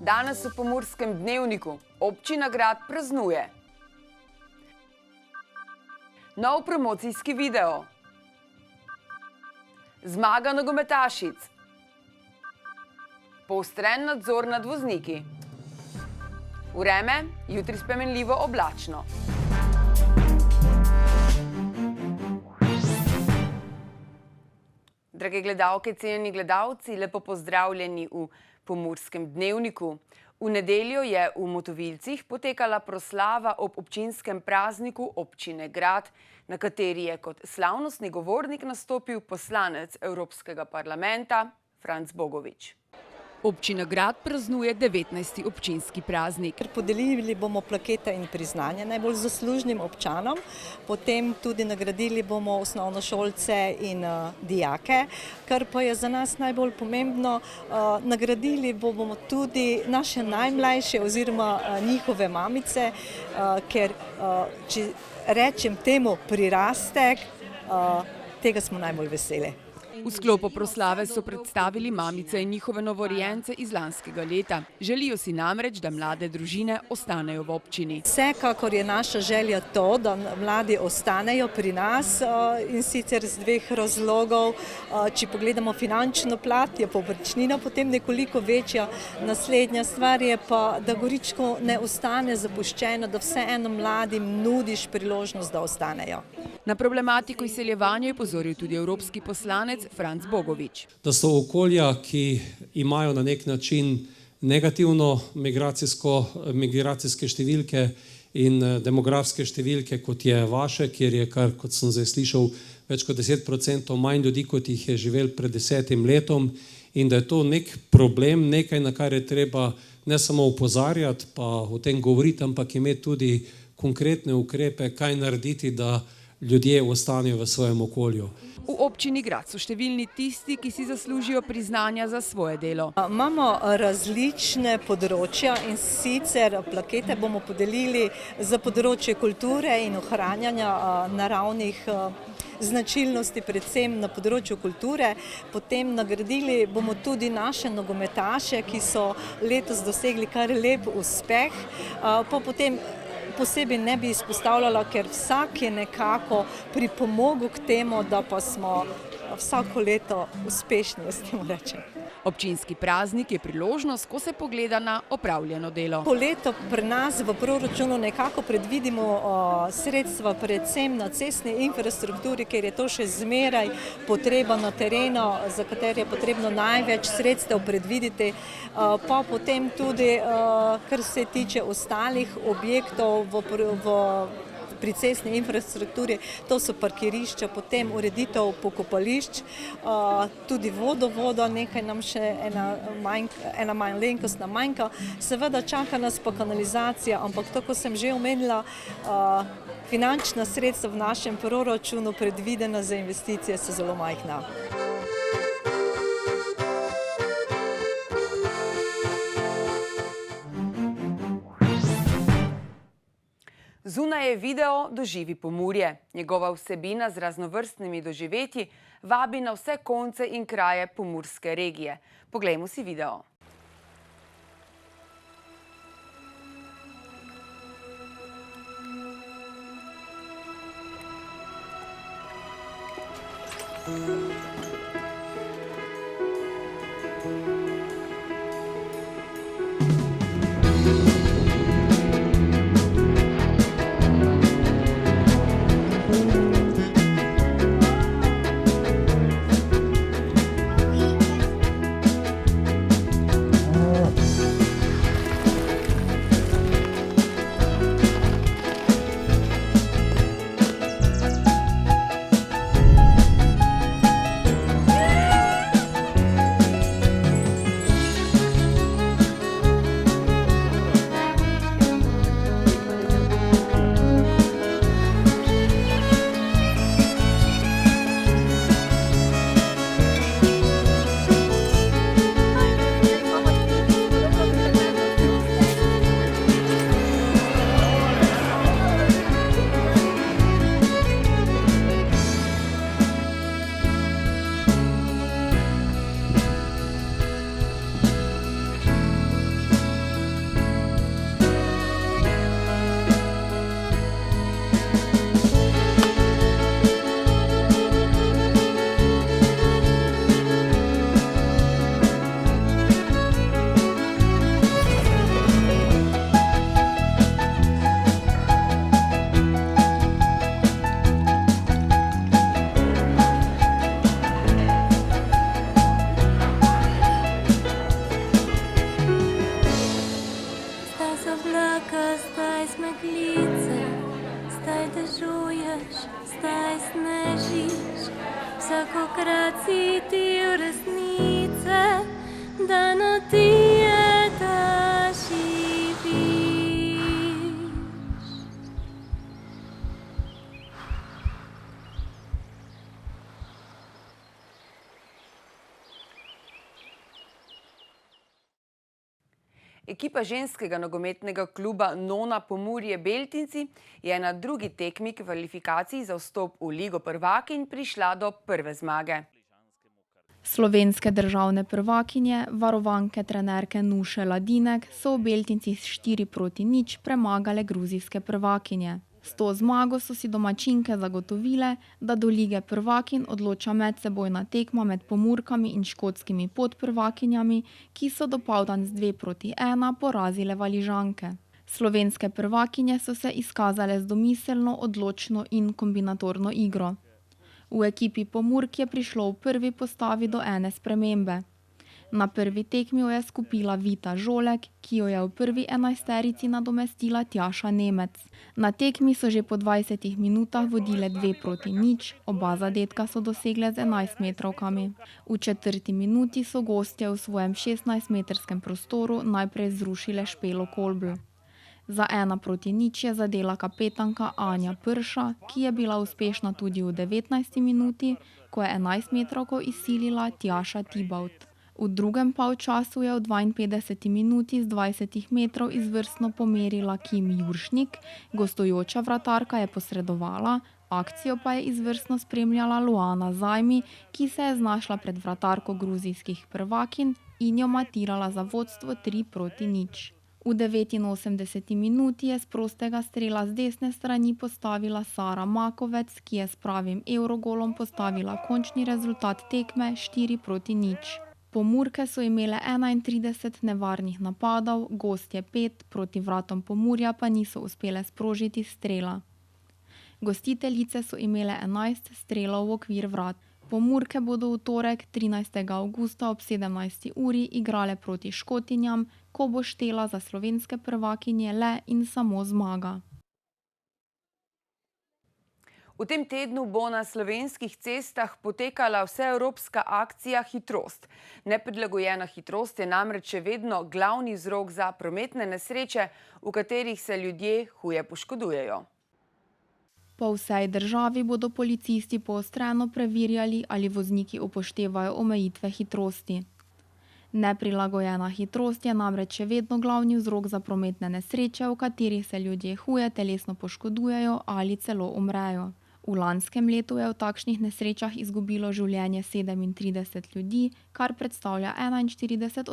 Danes v Pomurskem dnevniku občina Grad praznuje. Nov promocijski video. Zmaga nogometašic. Poostren nadzor nad vozniki. Vreme, jutri spremenljivo oblačno. Drage gledalke, cenjeni gledalci, lepo pozdravljeni v Pomurskem dnevniku. V nedeljo je v Motovilcih potekala proslava ob občinskem prazniku občine Grad, na kateri je kot slavnostni govornik nastopil poslanec Evropskega parlamenta Franc Bogovič. Občina Grad praznuje 19. občinski praznik. Podelili bomo plakete in priznanje najbolj zaslužnim občanom, potem tudi nagradili bomo osnovnošolce in dijake, kar pa je za nas najbolj pomembno, nagradili bomo tudi naše najmlajše oziroma njihove mamice, ker če rečem temu prirastek, tega smo najbolj veseli. V sklopu proslave so predstavili mamice in njihove novorojence iz lanskega leta. Želijo si namreč, da mlade družine ostanejo v občini. Vsekakor je naša želja to, da mladi ostanejo pri nas in sicer z dveh razlogov. Če pogledamo finančno plat, je povprečnina potem nekoliko večja. Naslednja stvar je pa, da Goričko ne ostane zapuščeno, da vseeno mladim nudiš priložnost, da ostanejo. Na problematiko izseljevanja je opozoril tudi evropski poslanec Franc Bogovič. Da so okolja, ki imajo na nek način negativno migracijske številke in demografske številke, kot je vaše, kjer je kar, kot sem zdaj slišal, več kot 10% manj ljudi, kot jih je živel pred 10 letom, in da je to nek problem, nekaj, na kar je treba ne samo opozarjati, pa o tem govoriti, ampak imeti tudi konkretne ukrepe, kaj narediti, da ljudje ostanejo v svojem okolju. V občini Grad so številni tisti, ki si zaslužijo priznanja za svoje delo. Imamo različne področja in sicer plakete bomo podelili za področje kulture in ohranjanja naravnih značilnosti, predvsem na področju kulture. Potem nagradili bomo tudi naše nogometaše, ki so letos dosegli kar lep uspeh. Potem posebej ne bi izpostavljala, ker vsak je nekako pripomogel k temu, da pa smo vsako leto uspešni, s tem rečem. Občinski praznik je priložnost, ko se pogleda na opravljeno delo. Po leto pri nas v proračunu nekako predvidimo sredstva predvsem na cestni infrastrukturi, ker je to še zmeraj potreba na terenu, za katere je potrebno največ sredstev predvideti. Pa potem tudi, kar se tiče ostalih objektov pri cestni infrastrukturi, to so parkirišča, potem ureditev pokopališč, tudi vodovoda, nekaj nam še ena malenkost nam manjka. Seveda čaka nas pa kanalizacija, ampak to, ko sem že omenila, finančna sredstva v našem proračunu predvidena za investicije so zelo majhna. Zunaj je video Doživi Pomurje. Njegova vsebina z raznovrstnimi doživetji vabi na vse konce in kraje pomurske regije. Poglejmo si video. kolikokrat si ti v resnice, da no ti je da živiš. Ekipa ženskega nogometnega kluba Nona Pomurje Beltinci je na drugi tekmi kvalifikacij za vstop v Ligo prvakinj prišla do prve zmage. Slovenske državne prvakinje, varovanke trenerke Nuše Ladinek, so v Beltincih s 4-0 premagale gruzijske prvakinje. S to zmago so si domačinke zagotovile, da do Lige prvakinj odloča medsebojna tekma med Pomurkami in škotskimi podprvakinjami, ki so dopoldan z 2-1 porazile Valižanke. Slovenske prvakinje so se izkazale z domiselno, odločno in kombinatorno igro. V ekipi Pomurk je prišlo v prvi postavi do ene spremembe. Na prvi tekmi jo je skupila Vita Žolek, ki jo je v prvi 11-terici nadomestila Tjaša Nemec. Na tekmi so že po 20 minutah vodile 2-0, oba zadetka so dosegle z 11-metrovkami. V 4. minuti so gostje v svojem 16-metrskem prostoru najprej zrušile Špelo Kolbl. Za 1-0 je zadela kapetanka Anja Prša, ki je bila uspešna tudi v 19. minuti, ko je 11-metrovko izsilila Tjaša Tibaut. V drugem polčasu je v 52. minuti z 20 metrov izvrstno pomerila Kim Juršnik, gostujoča vratarka je posredovala, akcijo pa je izvrstno spremljala Luana Zajmi, ki se je znašla pred vratarko gruzijskih prvakinj in jo matirala za vodstvo 3-0. V 89. minuti je s prostega strela z desne strani postavila Sara Makovec, ki je s pravim evrogolom postavila končni rezultat tekme 4-0. Pomurke so imele 31 nevarnih napadov, gostje 5, proti vratom Pomurja pa niso uspele sprožiti strela. Gostiteljice so imele 11 strelov v okvir vrat. Pomurke bodo v torek 13. avgusta ob 17. uri igrale proti Škotinjam, ko bo štela za slovenske prvakinje le in samo zmaga. V tem tednu bo na slovenskih cestah potekala vseevropska akcija Hitrost. Neprilagojena hitrost je namreč še vedno glavni vzrok za prometne nesreče, v katerih se ljudje huje poškodujejo. Po vsej državi bodo policisti poostreno preverjali, ali vozniki upoštevajo omejitve hitrosti. Neprilagojena hitrost je namreč še vedno glavni vzrok za prometne nesreče, v katerih se ljudje huje telesno poškodujejo ali celo umrejo. V lanskem letu je v takšnih nesrečah izgubilo življenje 37 ljudi, kar predstavlja 41%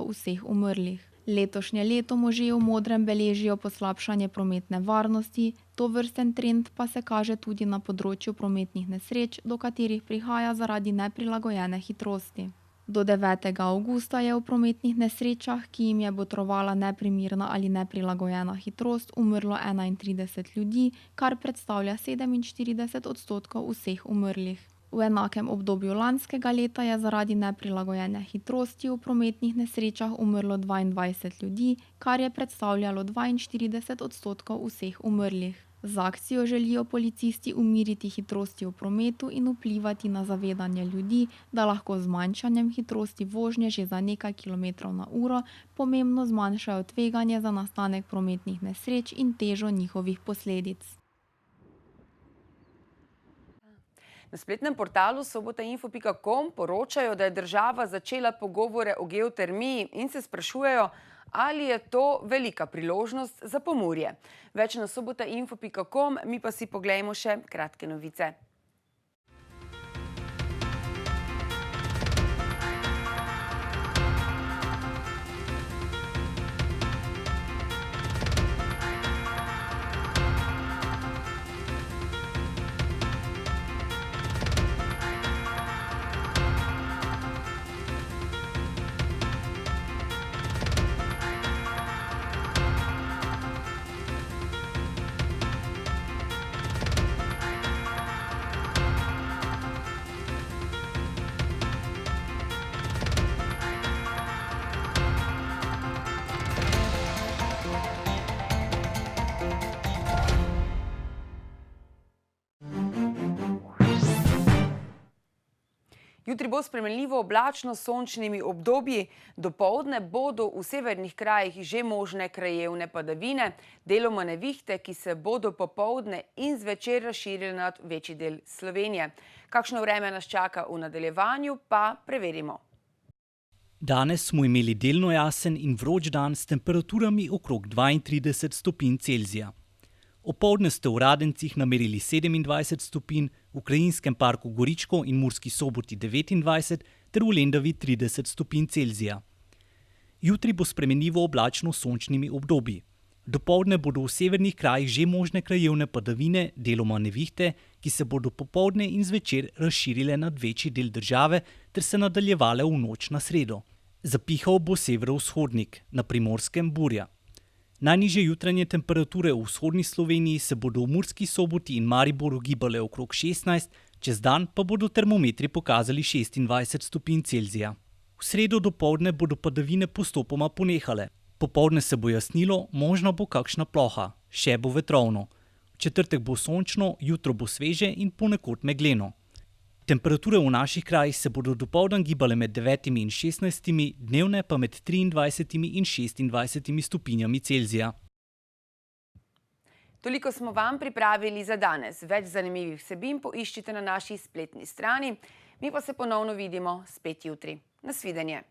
vseh umrlih. Letošnje leto možje v modrem beležijo poslabšanje prometne varnosti, tovrsten trend pa se kaže tudi na področju prometnih nesreč, do katerih prihaja zaradi neprilagojene hitrosti. Do 9. avgusta je v prometnih nesrečah, ki jim je botrovala neprimerna ali neprilagojena hitrost, umrlo 31 ljudi, kar predstavlja 47% vseh umrlih. V enakem obdobju lanskega leta je zaradi neprilagojene hitrosti v prometnih nesrečah umrlo 22 ljudi, kar je predstavljalo 42% vseh umrlih. Z akcijo želijo policisti umiriti hitrosti v prometu in vplivati na zavedanje ljudi, da lahko z zmanjšanjem hitrosti vožnje že za nekaj kilometrov na uro pomembno zmanjšajo tveganje za nastanek prometnih nesreč in težo njihovih posledic. Na spletnem portalu sobotainfo.com poročajo, da je država začela pogovore o geotermiji in se sprašujejo, ali je to velika priložnost za Pomurje. Več na sobotainfo.com, mi pa si poglejmo še kratke novice. Jutri bo spremenljivo oblačno s sončnimi obdobji, dopoldne bodo v severnih krajih že možne krajevne padavine, deloma nevihte, ki se bodo popoldne in zvečer razširile nad večji del Slovenije. Kakšno vreme nas čaka v nadaljevanju, pa preverimo. Danes smo imeli delno jasen in vroč dan s temperaturami okrog 32 stopinj Celzija. Opoldne ste v Radencih namerili 27 stopinj, v Krajinskem parku Goričko in Murski Soboti 29 ter v Lendavi 30 stopinj Celzija. Jutri bo spremenljivo oblačno s sončnimi obdobji. Dopoldne bodo v severnih krajih že možne krajevne padavine, deloma nevihte, ki se bodo popoldne in zvečer razširile nad večji del države ter se nadaljevale v noč na sredo. Zapihal bo severovzhodnik, na Primorskem burja. Najnižje jutranje temperature v vzhodni Sloveniji se bodo v Murski Soboti in Mariboru gibale okrog 16, čez dan pa bodo termometri pokazali 26 stopinj Celzija. V sredo dopoldne bodo padavine postopoma ponehale. Popoldne se bo jasnilo, možna bo kakšna ploha, še bo vetrovno. V četrtek bo sončno, jutro bo sveže in ponekod megleno. Temperature v naših krajih se bodo dopoldan gibale med 9 in 16, dnevne pa med 23 in 26 stopinjami Celzija. Toliko smo vam pripravili za danes. Več zanimivih vsebin poiščite na naši spletni strani. Mi pa se ponovno vidimo spet jutri. Nasvidenje.